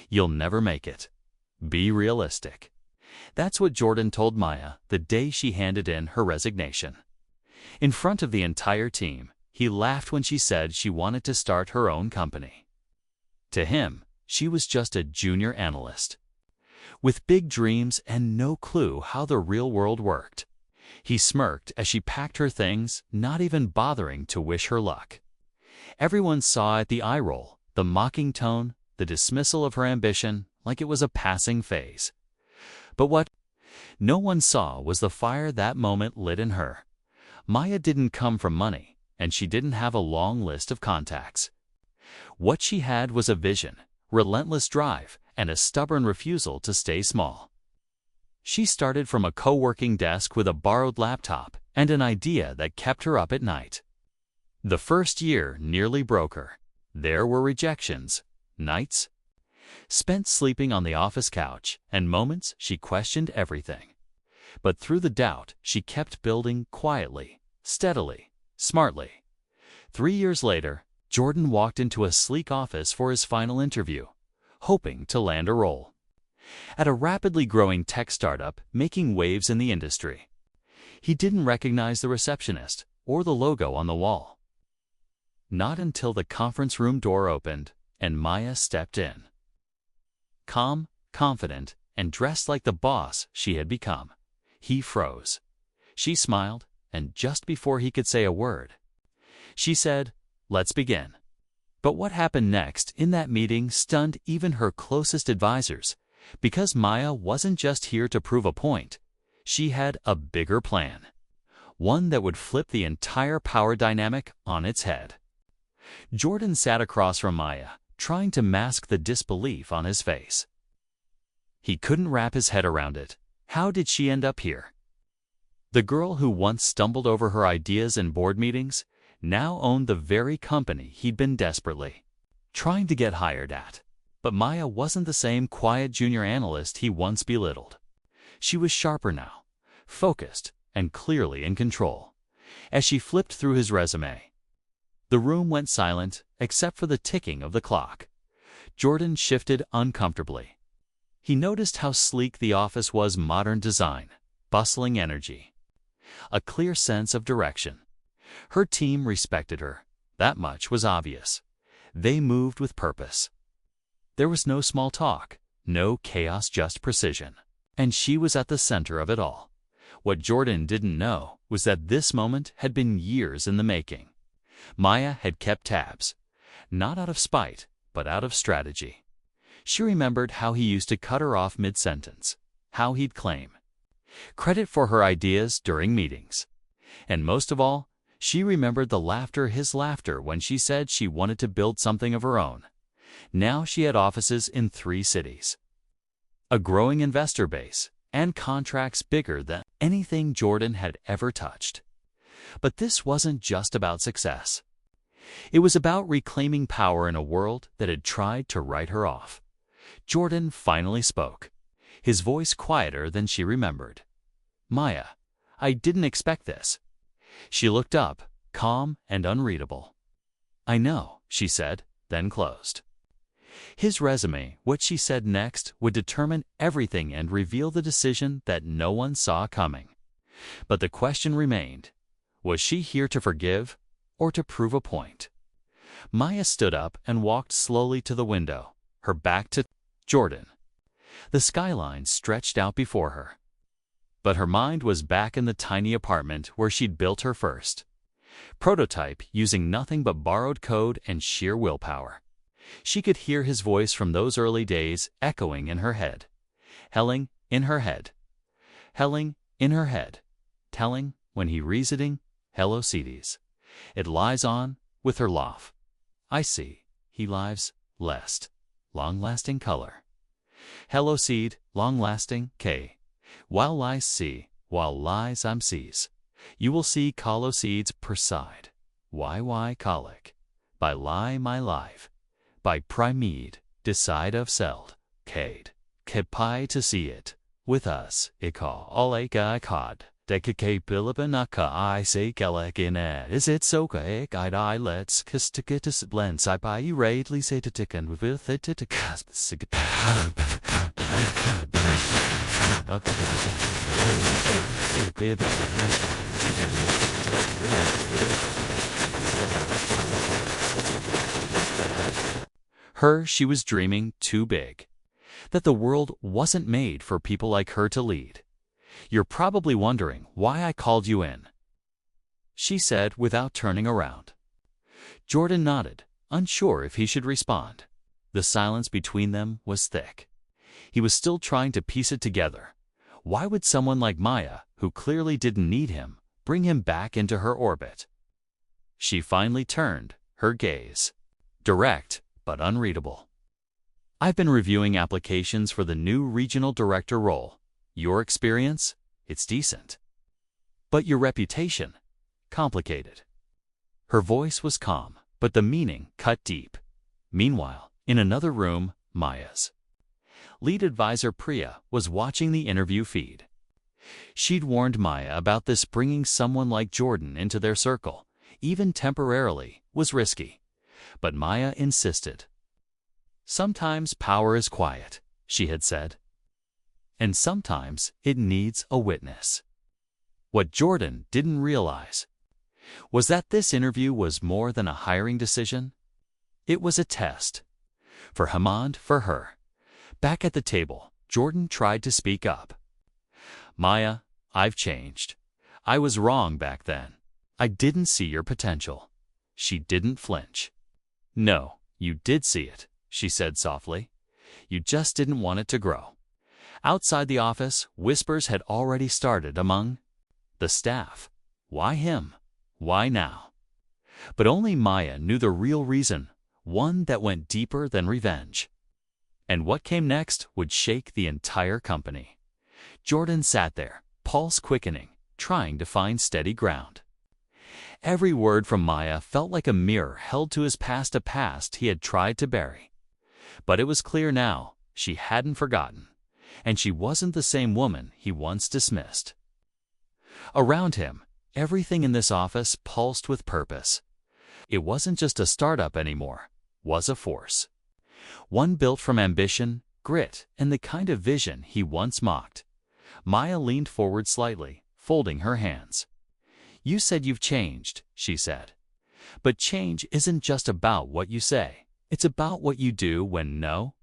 You'll never make it. Be realistic. That's what Jordan told Maya the day she handed in her resignation. In front of the entire team, he laughed when she said she wanted to start her own company. To him, she was just a junior analyst, with big dreams and no clue how the real world worked. He smirked as she packed her things, not even bothering to wish her luck. Everyone saw it, the eye roll, the mocking tone, the dismissal of her ambition, like it was a passing phase. But what no one saw was the fire that moment lit in her. Maya didn't come from money, and she didn't have a long list of contacts. What she had was a vision, relentless drive, and a stubborn refusal to stay small. She started from a co-working desk with a borrowed laptop and an idea that kept her up at night. The first year nearly broke her. There were rejections, nights spent sleeping on the office couch, and moments she questioned everything. But through the doubt, she kept building quietly, steadily, smartly. 3 years later, Jordan walked into a sleek office for his final interview, hoping to land a role at a rapidly growing tech startup making waves in the industry. He didn't recognize the receptionist or the logo on the wall. Not until the conference room door opened and Maya stepped in. Calm, confident, and dressed like the boss she had become, he froze. She smiled, and just before he could say a word, she said, "Let's begin." But what happened next in that meeting stunned even her closest advisors, because Maya wasn't just here to prove a point. She had a bigger plan, one that would flip the entire power dynamic on its head. Jordan sat across from Maya, trying to mask the disbelief on his face. He couldn't wrap his head around it. How did she end up here? The girl who once stumbled over her ideas in board meetings now owned the very company he'd been desperately trying to get hired at. But Maya wasn't the same quiet junior analyst he once belittled. She was sharper now, focused, and clearly in control. As she flipped through his resume, the room went silent except for the ticking of the clock. Jordan shifted uncomfortably. He noticed how sleek the office was, modern design, bustling energy, a clear sense of direction. Her team respected her. That much was obvious. They moved with purpose. There was no small talk, no chaos, just precision. And she was at the center of it all. What Jordan didn't know was that this moment had been years in the making. Maya had kept tabs, not out of spite, but out of strategy. She remembered how he used to cut her off mid-sentence, how he'd claim credit for her ideas during meetings. And most of all, she remembered his laughter when she said she wanted to build something of her own. Now she had offices in 3 cities, a growing investor base, and contracts bigger than anything Jordan had ever touched. But this wasn't just about success. It was about reclaiming power in a world that had tried to write her off. Jordan finally spoke, his voice quieter than she remembered. "Maya, I didn't expect this." She looked up, calm and unreadable. "I know," she said, then closed. His resume, what she said next, would determine everything and reveal the decision that no one saw coming. But the question remained, was she here to forgive or to prove a point? Maya stood up and walked slowly to the window, her back to Jordan. The skyline stretched out before her. But her mind was back in the tiny apartment where she'd built her first prototype using nothing but borrowed code and sheer willpower. She could hear his voice from those early days echoing in her head, helling in her head, telling, when he reasoned, "Hello, Cedes. It lies on, with her laugh. I see, he lives, lest, long-lasting color. Hello, seed, long-lasting, K. While lies see, while lies I'm sees. You will see colo seeds per side. Why colic. By lie my life. By primeed, decide of seld, cade, kepai to see it, with us, ika all ika ikad, Dekake Bilibanaka I say Galagin is it so kaek I let's kiss ticket blend sci by raidly say to tick and with it to cast the sig. She was dreaming too big. That the world wasn't made for people like her to lead. You're probably wondering why I called you in, she said without turning around. Jordan nodded, unsure if he should respond. The silence between them was thick. He was still trying to piece it together. Why would someone like Maya, who clearly didn't need him, bring him back into her orbit? She finally turned, her gaze direct but unreadable. I've been reviewing applications for the new regional director role. Your experience? It's decent. But your reputation? Complicated. Her voice was calm, but the meaning cut deep. Meanwhile, in another room, Maya's lead advisor Priya was watching the interview feed. She'd warned Maya about this. Bringing someone like Jordan into their circle, even temporarily, was risky. But Maya insisted. Sometimes power is quiet, she had said. And sometimes it needs a witness. What Jordan didn't realize was that this interview was more than a hiring decision. It was a test. For Hamad, for her. Back at the table, Jordan tried to speak up. Maya, I've changed. I was wrong back then. I didn't see your potential. She didn't flinch. No, you did see it, she said softly. You just didn't want it to grow. Outside the office, whispers had already started among the staff. Why him? Why now? But only Maya knew the real reason, one that went deeper than revenge. And what came next would shake the entire company. Jordan sat there, pulse quickening, trying to find steady ground. Every word from Maya felt like a mirror held to his past, a past he had tried to bury. But it was clear now, she hadn't forgotten. And she wasn't the same woman he once dismissed. Around him, everything in this office pulsed with purpose. It wasn't just a startup anymore, was a force. One built from ambition, grit, and the kind of vision he once mocked. Maya leaned forward slightly, folding her hands. You said you've changed, she said. But change isn't just about what you say. It's about what you do when no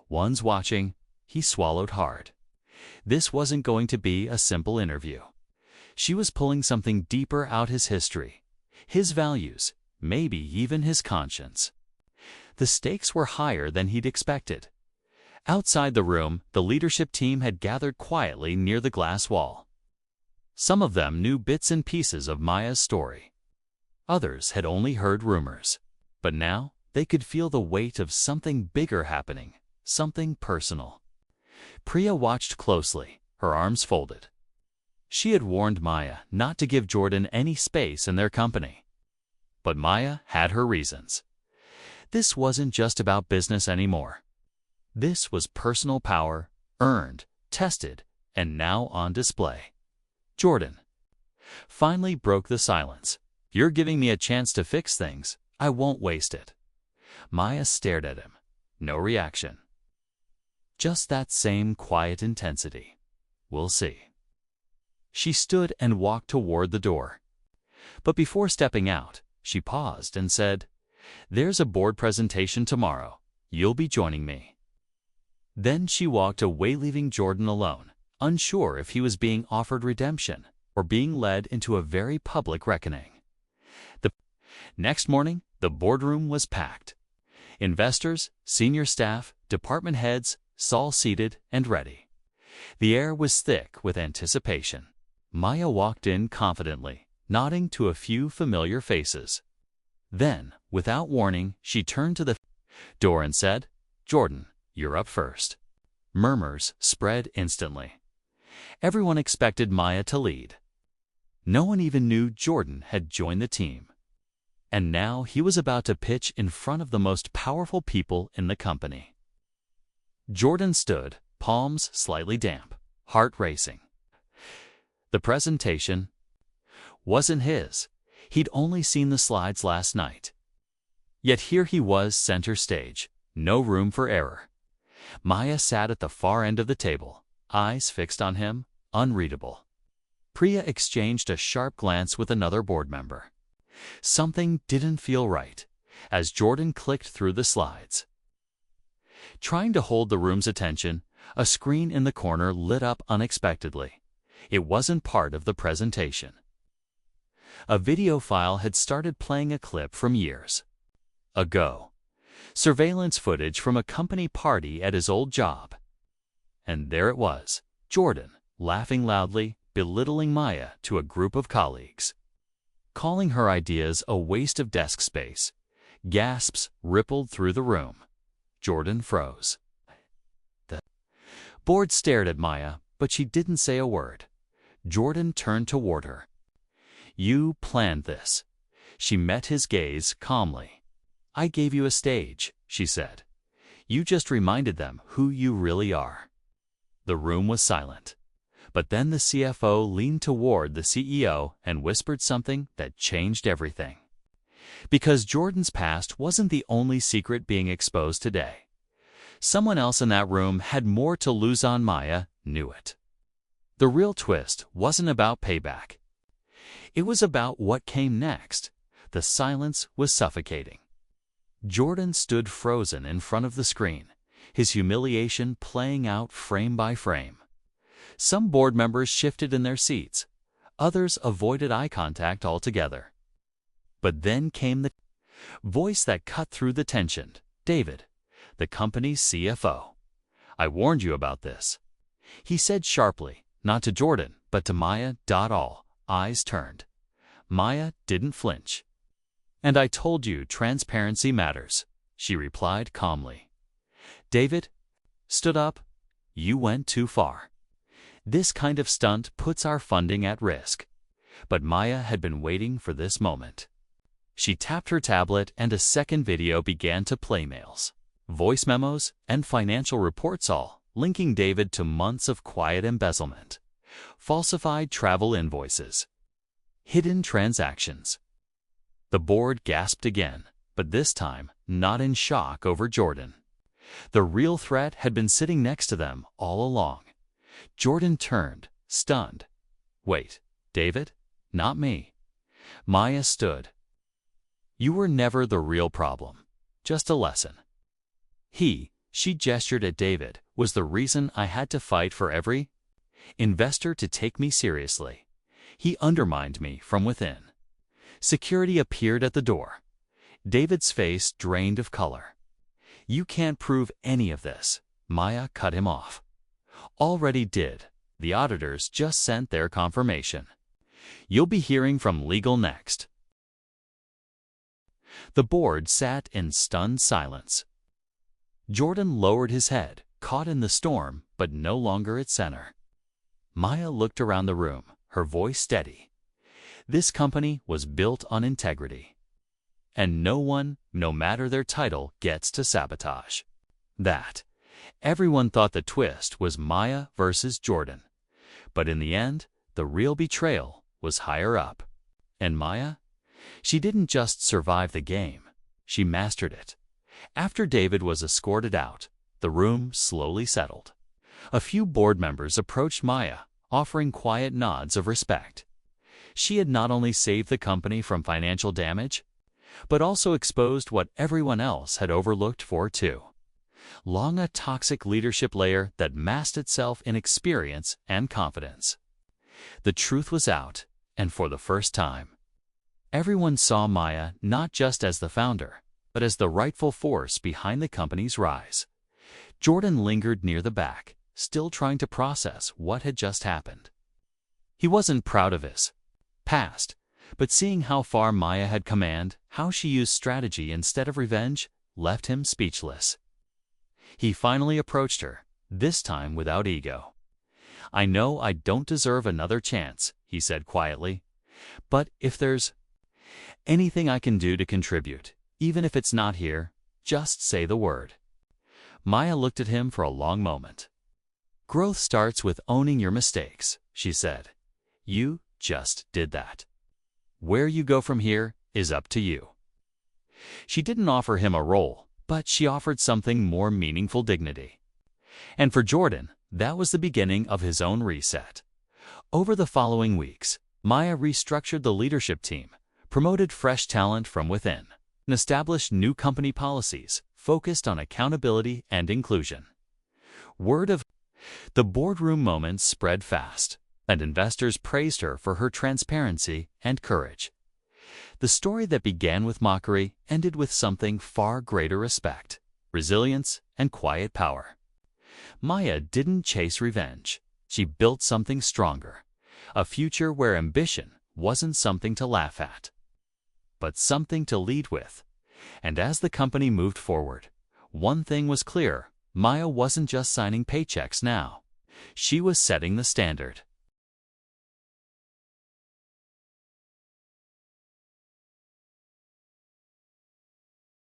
one's watching. He swallowed hard. This wasn't going to be a simple interview. She was pulling something deeper out: his history, his values, maybe even his conscience. The stakes were higher than he'd expected. Outside the room, the leadership team had gathered quietly near the glass wall. Some of them knew bits and pieces of Maya's story. Others had only heard rumors. But now, they could feel the weight of something bigger happening, something personal. Priya watched closely, her arms folded. She had warned Maya not to give Jordan any space in their company. But Maya had her reasons. This wasn't just about business anymore. This was personal power, earned, tested, and now on display. Jordan finally broke the silence. You're giving me a chance to fix things. I won't waste it. Maya stared at him. No reaction. Just that same quiet intensity. We'll see. She stood and walked toward the door. But before stepping out, she paused and said, There's a board presentation tomorrow. You'll be joining me. Then she walked away, leaving Jordan alone, unsure if he was being offered redemption or being led into a very public reckoning. The next morning, the boardroom was packed. Investors, senior staff, department heads, all seated and ready. The air was thick with anticipation. Maya walked in confidently, nodding to a few familiar faces. Then, without warning, she turned to the door and said, Jordan, you're up first. Murmurs spread instantly. Everyone expected Maya to lead. No one even knew Jordan had joined the team. And now he was about to pitch in front of the most powerful people in the company. Jordan stood, palms slightly damp, heart racing. The presentation wasn't his. He'd only seen the slides last night. Yet here he was, center stage, no room for error. Maya sat at the far end of the table, eyes fixed on him, unreadable. Priya exchanged a sharp glance with another board member. Something didn't feel right as Jordan clicked through the slides. Trying to hold the room's attention, a screen in the corner lit up unexpectedly. It wasn't part of the presentation. A video file had started playing a clip from years ago. Surveillance footage from a company party at his old job. And there it was, Jordan, laughing loudly, belittling Maya to a group of colleagues. Calling her ideas a waste of desk space. Gasps rippled through the room. Jordan froze. The board stared at Maya, but she didn't say a word. Jordan turned toward her. "You planned this." She met his gaze calmly. "I gave you a stage," she said. "You just reminded them who you really are." The room was silent. But then the CFO leaned toward the CEO and whispered something that changed everything. Because Jordan's past wasn't the only secret being exposed today. Someone else in that room had more to lose on. Maya knew it. The real twist wasn't about payback. It was about what came next. The silence was suffocating. Jordan stood frozen in front of the screen, his humiliation playing out frame by frame. Some board members shifted in their seats. Others avoided eye contact altogether. But then came the voice that cut through the tension. "David, the company's CFO. I warned you about this," he said sharply, not to Jordan, but to Maya. All eyes turned. Maya didn't flinch. "And I told you transparency matters," she replied calmly. David stood up. "You went too far. This kind of stunt puts our funding at risk." But Maya had been waiting for this moment. She tapped her tablet and a second video began to play. Mails, voice memos, and financial reports, all linking David to months of quiet embezzlement, falsified travel invoices, hidden transactions. The board gasped again, but this time not in shock over Jordan. The real threat had been sitting next to them all along. Jordan turned, stunned. "Wait, David? Not me." Maya stood. "You were never the real problem. Just a lesson." She gestured at David, "was the reason I had to fight for every investor to take me seriously. He undermined me from within." Security appeared at the door. David's face drained of color. "You can't prove any of this." Maya cut him off. "Already did. The auditors just sent their confirmation. You'll be hearing from legal next." The board sat in stunned silence. Jordan lowered his head, caught in the storm, but no longer at center. Maya looked around the room, her voice steady. This company was built on integrity. And no one, no matter their title, gets to sabotage that. Everyone thought the twist was Maya versus Jordan. But in the end, the real betrayal was higher up. And Maya? She didn't just survive the game. She mastered it. After David was escorted out, the room slowly settled. A few board members approached Maya, offering quiet nods of respect. She had not only saved the company from financial damage, but also exposed what everyone else had overlooked for too. Long a toxic leadership layer that masked itself in experience and confidence. The truth was out, and for the first time. Everyone saw Maya not just as the founder, but as the rightful force behind the company's rise. Jordan lingered near the back, still trying to process what had just happened. He wasn't proud of his past, but seeing how far Maya had come, how she used strategy instead of revenge, left him speechless. He finally approached her, this time without ego. "I know I don't deserve another chance," he said quietly, "but if there's anything I can do to contribute, even if it's not here, just say the word." Maya looked at him for a long moment. "Growth starts with owning your mistakes," she said. You just did that. Where you go from here is up to you. She didn't offer him a role, but she offered something more meaningful: dignity. And for Jordan, that was the beginning of his own reset. Over the following weeks, Maya restructured the leadership team, promoted fresh talent from within, and established new company policies focused on accountability and inclusion. Word of the boardroom moments spread fast, and investors praised her for her transparency and courage. The story that began with mockery ended with something far greater: respect, resilience, and quiet power. Maya didn't chase revenge. She built something stronger, a future where ambition wasn't something to laugh at, but something to lead with. And as the company moved forward, one thing was clear: Maya wasn't just signing paychecks now. She was setting the standard.